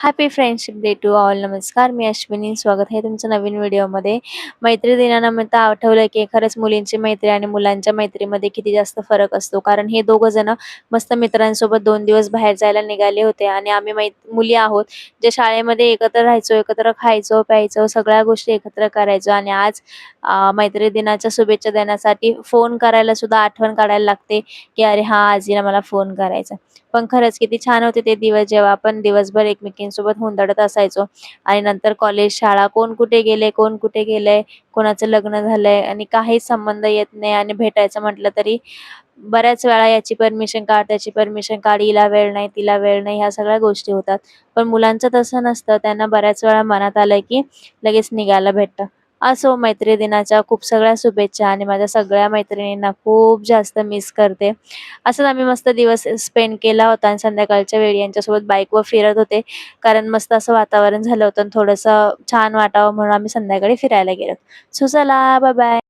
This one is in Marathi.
Happy friendship day to all. नमस्कार, मी अश्विनी. स्वागत आहे तुमचं नवीन व्हिडिओमध्ये. मैत्री दिनानिमित्त आठवलं की खरंच मुलींची मैत्री आणि मुलांच्या मैत्रीमध्ये किती जास्त फरक असतो. कारण हे दोघं जण मस्त मित्रांसोबत 2 दिवस बाहेर जायला निघाले होते आणि आम्ही मुली आहोत जे शाळेमध्ये एकत्र राहायचो, एकत्र खायचो, प्यायचो, सगळ्या गोष्टी एकत्र करायचो आणि आज मैत्री दिनाच्या शुभेच्छा देण्यासाठी फोन करायला सुद्धा आठवण काढायला लागते, की अरे हां, आज हिला मला फोन करायचा. पण खरंच किती छान होते ते दिवस, जेव्हा आपण दिवसभर एकमेकींसोबत हुंदडत असायचो आणि नंतर कॉलेज, शाळा, कोण कुठे गेले, कोण कुठे गेलंय, कोणाचं लग्न झालंय आणि काहीच संबंध येत नाही आणि भेटायचं म्हटलं तरी बऱ्याच वेळा याची परमिशन काढ, त्याची परमिशन काढ, हिला वेळ नाही, तिला वेळ नाही, ह्या सगळ्या गोष्टी होतात. पण मुलांचं तसं नसतं. त्यांना बऱ्याच वेळा मनात आलं की लगेच निघायला भेटतं. असो, मैत्री दिनाच्या खूप सगळ्या शुभेच्छा आणि माझ्या सगळ्या मैत्रिणींना खूप जास्त मिस करते. असंच आम्ही मस्त दिवस स्पेंड केला होता आणि संध्याकाळच्या वेळी यांच्यासोबत बाईकवर फिरत होते. कारण मस्त असं वातावरण झालं होतं आणि थोडंसं छान वाटावं म्हणून आम्ही संध्याकाळी फिरायला गेलो. सो चला, बाय बाय.